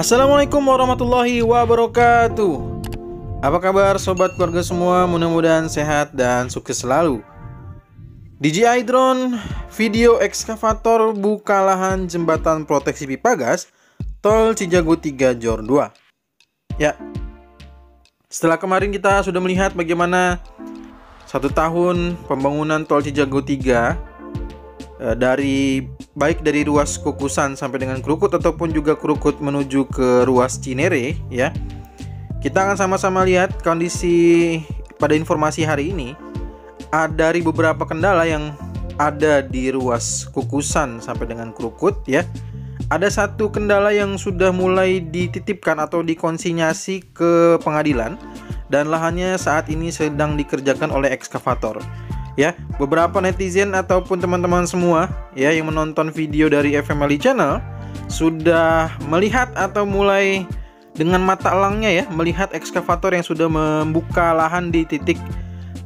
Assalamualaikum warahmatullahi wabarakatuh. Apa kabar sobat keluarga semua? Mudah-mudahan sehat dan sukses selalu. DJI Drone video ekskavator buka lahan jembatan proteksi pipa gas Tol Cijago 3 Jor 2. Ya, setelah kemarin kita sudah melihat bagaimana 1 tahun pembangunan Tol Cijago 3 baik dari ruas Kukusan sampai dengan Krukut ataupun juga Krukut menuju ke ruas Cinere, ya. Kita akan sama-sama lihat kondisi pada informasi hari ini. Dari beberapa kendala yang ada di ruas Kukusan sampai dengan Krukut, ya. Ada satu kendala yang sudah mulai dititipkan atau dikonsinyasi ke pengadilan dan lahannya saat ini sedang dikerjakan oleh ekskavator. Ya, beberapa netizen ataupun teman-teman semua ya yang menonton video dari FMLI Channel sudah melihat atau mulai dengan mata elangnya ya melihat ekskavator yang sudah membuka lahan di titik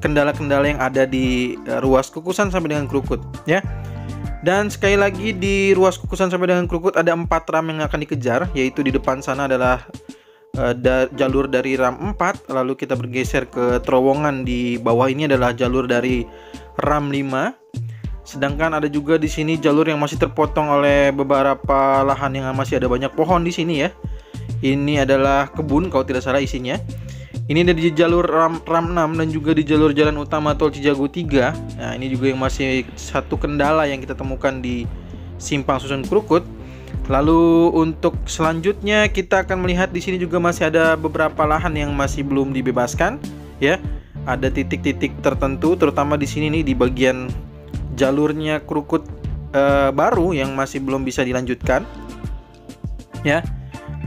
kendala-kendala yang ada di ruas Kukusan sampai dengan Krukut, ya. Dan sekali lagi di ruas Kukusan sampai dengan Krukut ada 4 ram yang akan dikejar, yaitu di depan sana adalah jalur dari ram 4, lalu kita bergeser ke terowongan di bawah ini adalah jalur dari ram 5. Sedangkan ada juga di sini jalur yang masih terpotong oleh beberapa lahan yang masih ada banyak pohon di sini ya. Ini adalah kebun kalau tidak salah isinya. Ini ada di jalur ram 6 dan juga di jalur jalan utama Tol Cijago 3. Nah, ini juga yang masih satu kendala yang kita temukan di Simpang Susun Krukut. Lalu untuk selanjutnya kita akan melihat di sini juga masih ada beberapa lahan yang masih belum dibebaskan, ya. Ada titik-titik tertentu, terutama di sini nih di bagian jalurnya Krukut baru yang masih belum bisa dilanjutkan, ya.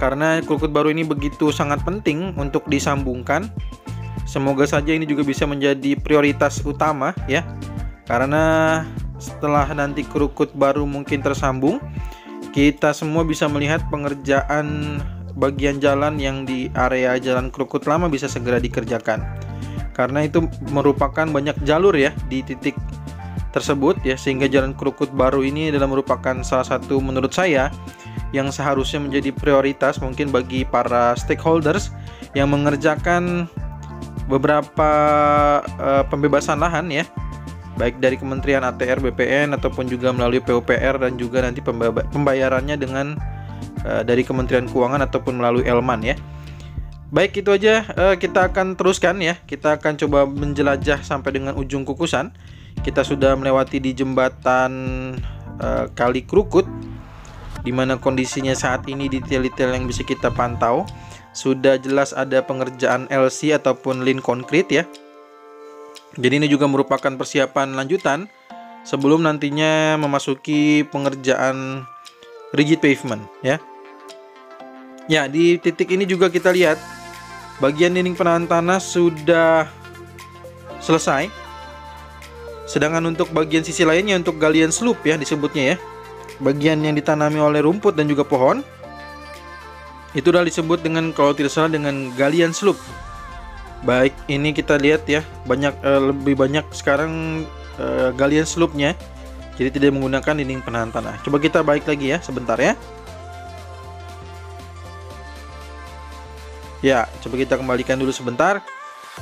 Karena Krukut baru ini begitu sangat penting untuk disambungkan. Semoga saja ini juga bisa menjadi prioritas utama, ya. Karena setelah nanti Krukut baru mungkin tersambung, kita semua bisa melihat pengerjaan bagian jalan yang di area jalan Krukut lama bisa segera dikerjakan. Karena itu merupakan banyak jalur ya di titik tersebut ya, sehingga jalan Krukut baru ini adalah merupakan salah satu menurut saya yang seharusnya menjadi prioritas mungkin bagi para stakeholders yang mengerjakan beberapa pembebasan lahan ya, baik dari Kementerian ATR, BPN ataupun juga melalui PUPR dan juga nanti pembayarannya dengan dari Kementerian Keuangan ataupun melalui Elman ya. Baik, itu aja, kita akan teruskan ya. Kita akan coba menjelajah sampai dengan ujung Kukusan. Kita sudah melewati di jembatan Kali Krukut, di mana kondisinya saat ini detail-detail yang bisa kita pantau sudah jelas ada pengerjaan LC ataupun lin konkrit ya. Jadi ini juga merupakan persiapan lanjutan sebelum nantinya memasuki pengerjaan rigid pavement ya. Ya, di titik ini juga kita lihat bagian dinding penahan tanah sudah selesai. Sedangkan untuk bagian sisi lainnya untuk galian slope ya disebutnya ya. Bagian yang ditanami oleh rumput dan juga pohon itu sudah disebut dengan kalau tidak salah dengan galian slope. Baik, ini kita lihat ya, lebih banyak sekarang galian slope-nya. Jadi tidak menggunakan dinding penahan tanah. Coba kita balik lagi ya sebentar ya. Ya, coba kita kembalikan dulu sebentar.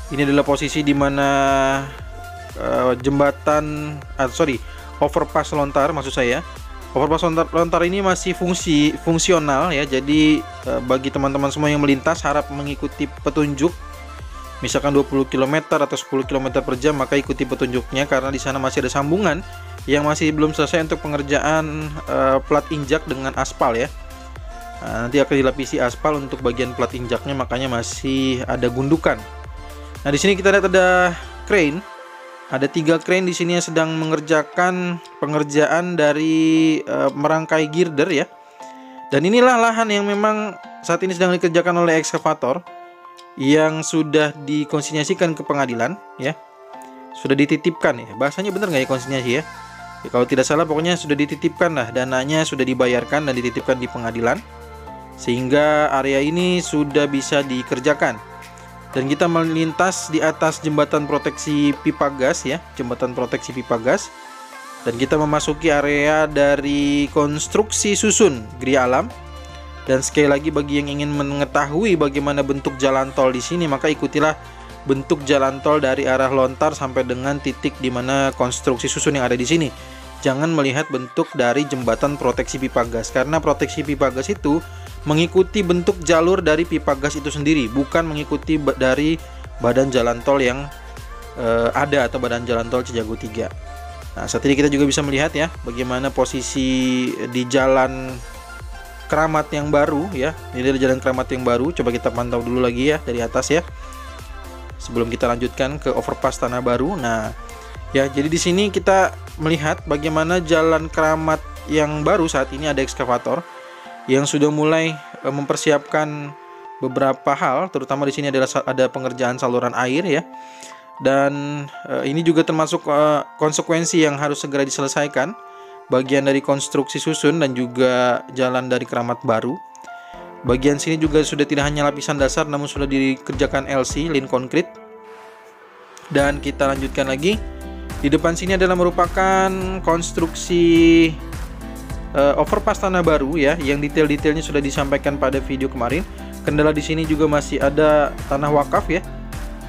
Ini adalah posisi di mana overpass lontar maksud saya. Overpass lontar ini masih fungsional ya. Jadi bagi teman-teman semua yang melintas harap mengikuti petunjuk. Misalkan 20 km atau 10 km per jam, maka ikuti petunjuknya karena di sana masih ada sambungan yang masih belum selesai untuk pengerjaan plat injak dengan aspal ya. Nah, nanti akan dilapisi aspal untuk bagian plat injaknya, makanya masih ada gundukan. Nah, di sini kita lihat ada crane. Ada 3 crane di sini yang sedang mengerjakan pengerjaan dari merangkai girder ya. Dan inilah lahan yang memang saat ini sedang dikerjakan oleh ekskavator yang sudah dikonsinyasikan ke pengadilan ya, sudah dititipkan ya, bahasanya benar nggak ya konsinyasi ya? Ya kalau tidak salah pokoknya sudah dititipkan lah, dananya sudah dibayarkan dan dititipkan di pengadilan sehingga area ini sudah bisa dikerjakan. Dan kita melintas di atas jembatan proteksi pipa gas ya, jembatan proteksi pipa gas, dan kita memasuki area dari konstruksi susun Gria Alam Dan sekali lagi bagi yang ingin mengetahui bagaimana bentuk jalan tol di sini, maka ikutilah bentuk jalan tol dari arah Lontar sampai dengan titik di mana konstruksi susun yang ada di sini. Jangan melihat bentuk dari jembatan proteksi pipa gas, karena proteksi pipa gas itu mengikuti bentuk jalur dari pipa gas itu sendiri, bukan mengikuti dari badan jalan tol yang ada atau badan jalan tol Cijago 3. Nah, saat ini kita juga bisa melihat ya bagaimana posisi di jalan Keramat yang baru ya. Ini adalah jalan Keramat yang baru. Coba kita pantau dulu lagi ya dari atas ya. Sebelum kita lanjutkan ke overpass Tanah Baru. Nah, ya jadi di sini kita melihat bagaimana jalan Keramat yang baru saat ini ada ekskavator yang sudah mulai mempersiapkan beberapa hal, terutama di sini adalah ada pengerjaan saluran air ya. Dan ini juga termasuk konsekuensi yang harus segera diselesaikan, bagian dari konstruksi susun dan juga jalan dari Keramat baru. Bagian sini juga sudah tidak hanya lapisan dasar namun sudah dikerjakan LC, line concrete. Dan kita lanjutkan lagi. Di depan sini adalah merupakan konstruksi overpass Tanah Baru ya, yang detail-detailnya sudah disampaikan pada video kemarin. Kendala di sini juga masih ada tanah wakaf ya.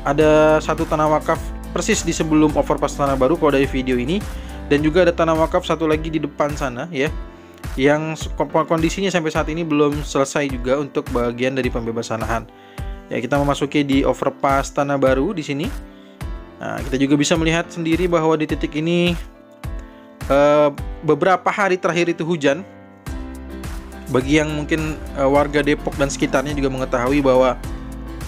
Ada satu tanah wakaf persis di sebelum overpass Tanah Baru kalau dari video ini. Dan juga ada tanah wakaf satu lagi di depan sana ya, yang kondisinya sampai saat ini belum selesai juga untuk bagian dari pembebasan lahan. Ya, kita memasuki di overpass Tanah Baru di sini. Nah, kita juga bisa melihat sendiri bahwa di titik ini beberapa hari terakhir itu hujan. Bagi yang mungkin warga Depok dan sekitarnya juga mengetahui bahwa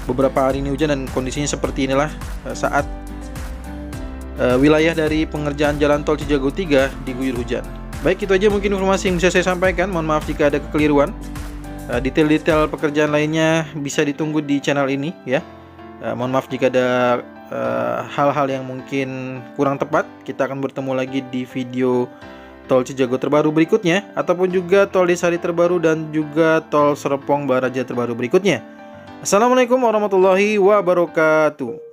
beberapa hari ini hujan dan kondisinya seperti inilah saat wilayah dari pengerjaan jalan tol Cijago 3 diguyur hujan. Baik, itu aja mungkin informasi yang bisa saya sampaikan. Mohon maaf jika ada kekeliruan. Detail-detail pekerjaan lainnya bisa ditunggu di channel ini ya. Mohon maaf jika ada hal-hal yang mungkin kurang tepat. Kita akan bertemu lagi di video tol Cijago terbaru berikutnya, ataupun juga tol Desari terbaru dan juga tol Serpong Baraja terbaru berikutnya. Assalamualaikum warahmatullahi wabarakatuh.